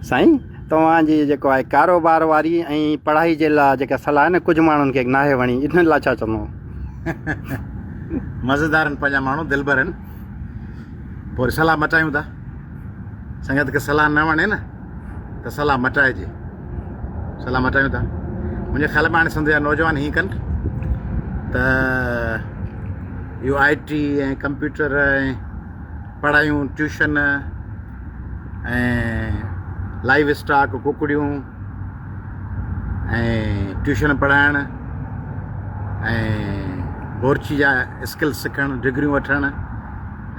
साईं तव्हांजी जेको आहे कारोबार वारी ऐं पढ़ाई जे लाइ जेका सलाह आहे न कुझु माण्हुनि खे नाहे वणी इन लाइ छा चवंदो? मज़ेदार आहिनि पंहिंजा माण्हू दिलबर आहिनि, पोइ सलाह मटायूं था। संगत खे सलाह न वणे न त सलाह मटाइजे, सलाह मटायूं था। मुंहिंजे ख़्याल में हाणे सिंध जा नौजवान हीअं कनि त इहो IT ऐं कंप्यूटर ऐं पढ़ायूं, ट्यूशन ऐं लाइव स्टॉक, कुकड़ियूं ऐं ट्यूशन पढ़ाइणु ऐं बोरची जा स्किल्स सिखणु, डिग्रियूं वठणु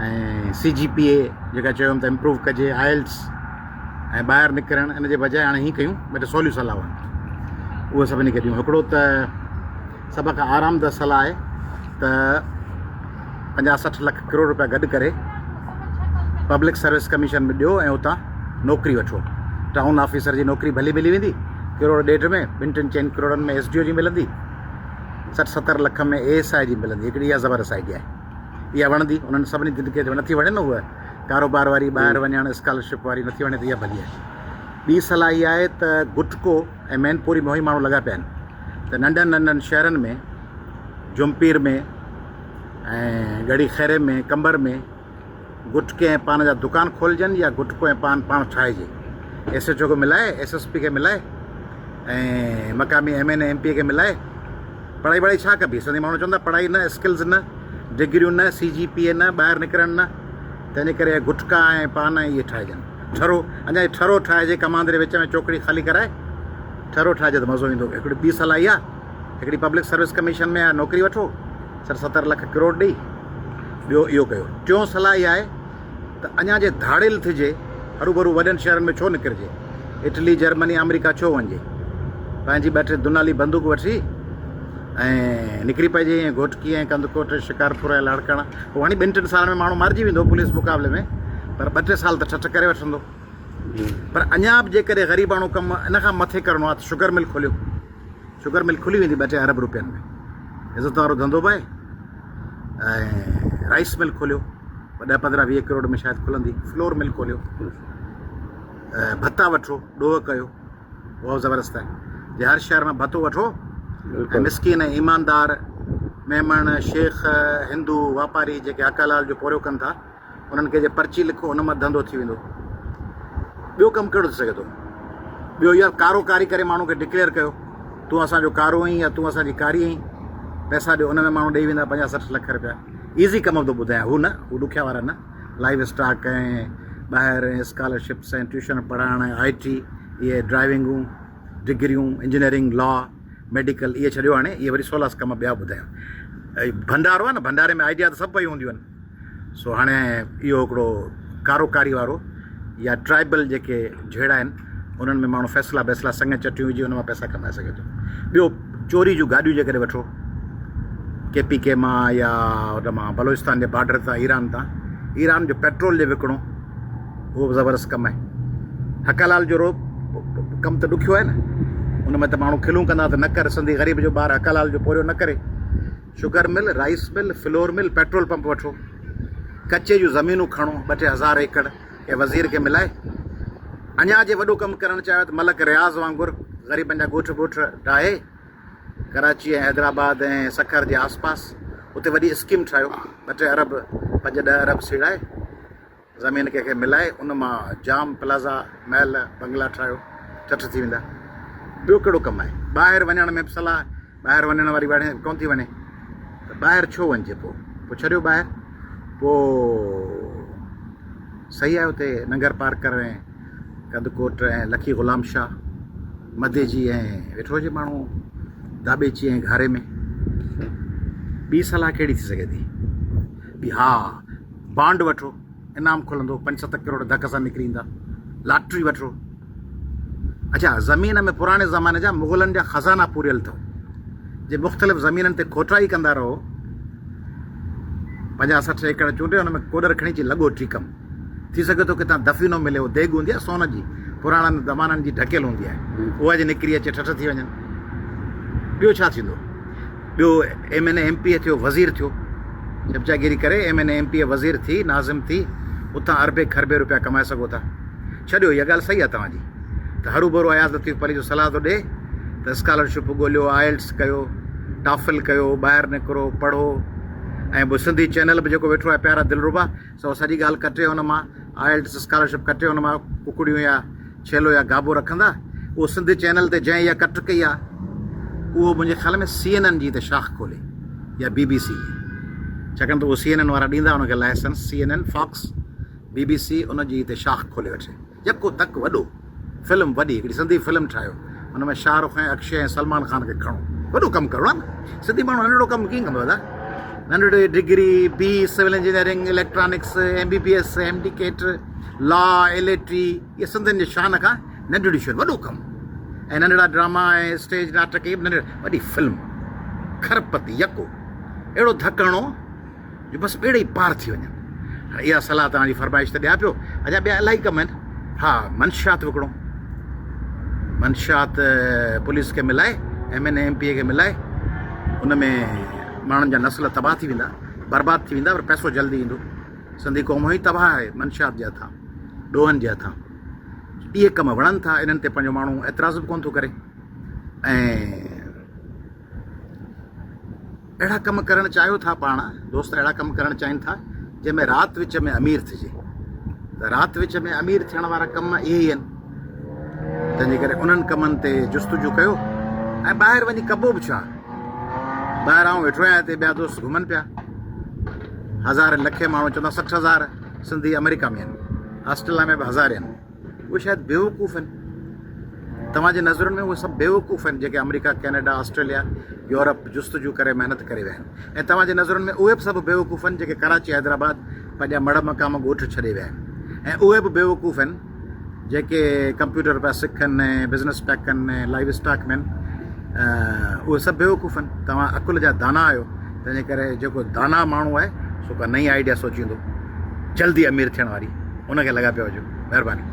ऐं CGPA जेका चयो त इम्प्रूव कजे, IELTS ऐं ॿाहिरि निकिरणु। इन जे बजाए हाणे हीअं कयूं भई सवलियूं सलाहूं आहिनि, उहे सभिनी खे ॾियूं। हिकिड़ो त सभ खां आरामदह सलाह आहे त 50-60 लख करोड़ रुपया गॾु करे पब्लिक सर्विस कमीशन में ॾियो ऐं उतां नौकिरी वठो। टाउन ऑफिसर जी नौकिरी भली मिली वेंदी, करोड़ ॾेढ में, 2-3 करोड़नि में SDO जी मिलंदी, 60-70 लख में ASI जी मिलंदी। हिकिड़ी इहा ज़बरदस्त आइडिया आहे, इहा वणंदी। उन्हनि सभिनी खे नथी वणे न उहा कारोबार वारी, ॿाहिरि वञणु, स्कॉलरशिप वारी नथी वणे, त इहा भली आहे। ॿी सलाह इहा आहे त गुटको ऐं मैनपुरी में ई माण्हू लॻा पिया आहिनि, त नंढनि नंढनि शहरनि में, जुमपीर में ऐं गड़ी खैरे में, कंबर में गुटके ऐं पान जा दुकान खोलजनि या गुटको ऐं पान पाण ठाहिजे। SHO खे मिलाए, SSP खे मिलाए ऐं मक़ामी MN MP खे मिलाए। पढ़ाई वढ़ाई छा कबी? सिंधी माण्हू चवंदा पढ़ाई न, स्किल्स न, डिग्रियूं न, CGPA न, ॿाहिरि निकिरणु न, तंहिंजे करे गुटका ऐं पान इहे ठाहिजनि। ठरो, अञा ठरो ठाहिजे, कमांदरे विच में चोकड़ी ख़ाली कराए ठरो ठाहिजे त मज़ो ईंदो। हिकिड़ी ॿी सलाह इहा, हिकिड़ी पब्लिक सर्विस कमीशन में नौकिरी वठो, 60-70 लख करोड़ ॾेई, ॿियो इहो कयो। टियों सलाह इहा आहे त अञा जे धाड़ियल थिजे, हरू भरू वॾनि शहरनि में छो निकिरिजे? इटली, जर्मनी, अमेरिका छो वञिजे? पंहिंजी 2-3 दुनाली बंदूक वठी ऐं निकिरी पइजे, ऐं घोटकी ऐं कंदकोट, शिकारपुर ऐं लाड़काणा। पोइ हाणे 2-3 साल में माण्हू मारिजी वेंदो पुलिस मुक़ाबले में, पर 2-3 साल त ठठ करे वठंदो। पर अञा बि जेकॾहिं ग़रीब माण्हू कमु इन खां मथे करिणो आहे त शुगर मिल खोलियो। शुगर मिल खुली वेंदी 2-3 अरब रुपयनि में, इज़त वारो धंधो बि आहे। ऐं राइस मिल खोलियो, 10-15-20 करोड़ में शायदि खुलंदी। फ्लोर मिल खोलियो, भत्ता वठो, ॾोह कयो, उहो ज़बरदस्त आहे। जे हर शहर में भत्तो वठो ऐं मिसकीन ऐं ईमानदार मेमण, शेख, हिंदू, वापारी जेके हकालाल जो पोरियो कनि था, उन्हनि खे जे पर्ची लिखो, उन मां धंधो थी वेंदो। ॿियो कमु कहिड़ो थी सघे थो? ॿियो इहा कारोकारी करे माण्हू खे डिक्लेयर कयो, तूं असांजो कारो आहीं या तूं असांजी कारी आहीं, पैसा ॾियो, उन में माण्हू ॾेई वेंदा 50-60 लख रुपया। ईज़ी कम थो ॿुधायां, हू न, हू ॾुखिया वारा न। लाइव स्टॉक ऐं ॿाहिरि स्कॉलरशिप्स ऐं ट्यूशन पढ़ाइण ऐं IT, इहे ड्राइविंगूं, डिग्रियूं, इंजीनियरिंग, लॉ, मेडिकल, इहे छॾियो। हाणे इहे वरी 16 कम ॿिया ॿुधायां। भंडारो आहे न, भंडारे में आइडिया त सभु पई हूंदियूं आहिनि। सो हाणे इहो हिकिड़ो कारोकारी वारो या ट्राइबल जेके जहिड़ा आहिनि, उन्हनि में माण्हू फ़ैसिला वैसिला संग चटियूं विझी उन मां पैसा कमाए सघे थो। ॿियो चोरी जूं गाॾियूं जेकॾहिं वठो, KPK मां या उन मां बलोचिस्तान जे बॉर्डर तां, ईरान जो पेट्रोल जे विकिणो, उहो बि ज़बरदस्त कमु आहे। हकालाल जो कमु त ॾुखियो आहे न, उन में त माण्हू खिलूं कंदा त न कर, सिंधी ग़रीब जो ॿारु हकालाल जो पोरियो न करे। Sugar mill, rice mill, flour mill, petrol pump वठो, कचे जूं ज़मीनूं खणो, 2-1000 एकड़ ऐं वज़ीर खे मिलाए। अञा जे वॾो कमु करणु चाहियो त मलक रियाज़ वांगुरु ग़रीबनि जा ॻोठ ठाहे, कराची ऐं हैदराबाद ऐं सखर जे आसपास उते वॾी स्कीम ठाहियो, 2-3 अरब, 5-10 अरब सीड़ाए, ज़मीन कंहिंखे मिलाए, उन मां जाम प्लाज़ा, महल, बंगला ठाहियो, ठठ थी वेंदा। ॿियो कहिड़ो कमु आहे? ॿाहिरि वञण में बि सलाह, ॿाहिरि वञण वारी कोन थी वञे, त ॿाहिरि छो वञिजे? पोइ छॾियो ॿाहिरि, पोइ सही आहे उते नंगर पार्कर ऐं कंदकोट ऐं लखी ग़ुलाम शाह, मदेजी ऐं वेठो हुजे माण्हू दाबेची ऐं घारे में। ॿी सलाह कहिड़ी थी सघे थी? ॿी, हा, बॉन्ड वठो, इनाम खुलंदो, 5-7 करोड़ धक सां निकिरी ईंदा। लॉटरी वठो। अच्छा, ज़मीन में पुराणे ज़माने जा मुग़लनि जा ख़ज़ाना पूरियल अथव, जे मुख़्तलिफ़ ज़मीननि ते खोटाई कंदा रहो, 50-60 एकड़ चूंडे, हुन में कोडर खणी अची लॻो ठीकम। थी सघे थो किथां दफ़ीनो मिले, उहो देॻ हूंदी आहे सोन जी, पुराणनि ज़माननि जी ढकियल हूंदी आहे, उहा जे निकिरी अचे ठठ थी वञनि। ॿियो छा थींदो? ॿियो MNA MP थियो, वज़ीर थियो, चमचागिरी करे MNA MP वज़ीर थी, नाज़िम थी, उतां अरबे खरबे रुपया कमाए सघो था। छॾियो, इहा ॻाल्हि सही आहे तव्हांजी, त हरू भरू अयाज़ लतीफ़ अली जो सलाह थो ॾे त स्कॉलरशिप ॻोल्हियो, आइल्स कयो, टॉफिल कयो, ॿाहिरि निकिरो, पढ़ो। ऐं पोइ सिंधी चैनल बि जेको वेठो आहे प्यारा दिलरुबा, सो सॼी ॻाल्हि कटे हुन मां आइल्स स्कॉलरशिप कटे हुन मां कुकड़ियूं या छेलो या गाबो रखंदा। उहो सिंधी चैनल ते जंहिं इहा कट कई आहे उहो मुंहिंजे ख़्याल में CNN जी त शाख खोले या BBC जी, छाकाणि त उहो CNN वारा ॾींदा हुनखे लाइसेंस। CNN, फॉक्स, BBC उनजी हिते शाख खोले वठे। यको तक वॾो फिल्म, वॾी हिकिड़ी सिंधी फिल्म ठाहियो, हुन में शाहरुख ऐं अक्षय ऐं सलमान ख़ान खे खणो, वॾो कमु करिणो आहे न। सिंधी माण्हू नंढड़ो कमु कीअं कंदो दादा? नंढड़ी degree, B civil engineering, electronics, MBBS, MDCAT, law, LAT, इहे सिंधियुनि जे शान खां नंढड़ियूं शयूं, वॾो कमु। ऐं नंढड़ा ड्रामा ऐं स्टेज नाटक, इहे बि वॾी फिल्म, खरपति यको अहिड़ो धकणो जो बसि ॿेड़े ई पार थी वञनि। हाणे इहा सलाह तव्हांजी फरमाइश त ॾियां पियो। अञा ॿिया इलाही कम आहिनि। हा, मंशियात विकिणो, मंशियात पुलिस खे मिलाए, MNA MPA खे मिलाए, उन में माण्हुनि जा नस्ल तबाह थी वेंदा, बर्बाद थी वेंदा, पर पैसो जल्दी ईंदो। सिंधी क़ौम ई तबाह आहे मंशियात जे हथां, ॾोहनि जे हथां। इहे कम वणनि था, इन्हनि ते पंहिंजो माण्हू एतिराज़ बि कोन थो करे। ऐं अहिड़ा कम करणु चाहियो था पाण, दोस्त अहिड़ा कम करणु चाहिनि था जंहिंमें राति विच में अमीर थिजे। त राति विच में अमीर थियण वारा कम इहे ई आहिनि। तंहिंजे करे उन्हनि कमनि ते जुस्तजू कयो। ऐं ॿाहिरि वञी कबो बि छा, ॿाहिरि आऊं वेठो आहियां हिते ॿिया दोस्त घुमनि पिया, हज़ार लखे माण्हू चवंदा 60,000 सिंधी अमेरिका में आहिनि, ऑस्ट्रेलिया में बि हज़ार आहिनि। उहे शायदि बेवकूफ़ आहिनि। तव्हांजे नज़रुनि में उहे सभु बेवकूफ़ आहिनि जेके अमेरिका, कैनेडा, ऑस्ट्रेलिया, यूरोप जुस्तजू करे महिनत करे विया आहिनि। ऐं तव्हांजे नज़रुनि में उहे बि सभु बेवकूफ़ आहिनि जेके कराची, हैदराबाद पंहिंजा मड़ मक़ाम ॻोठ छॾे विया आहिनि। ऐं उहे बि बेवकूफ़ आहिनि जेके कंप्यूटर पिया सिखनि ऐं बिज़नेस पिया कनि ऐं लाइव स्टॉक में आहिनि। उहे सभु बेवकूफ़ आहिनि। तव्हां अकुल जा दाना आहियो। तंहिंजे करे जेको दाना माण्हू आहे सो का नई आइडिया सोचींदो, जल्दी अमीर थियण वारी, उनखे लॻा पिया हुजो। महिरबानी।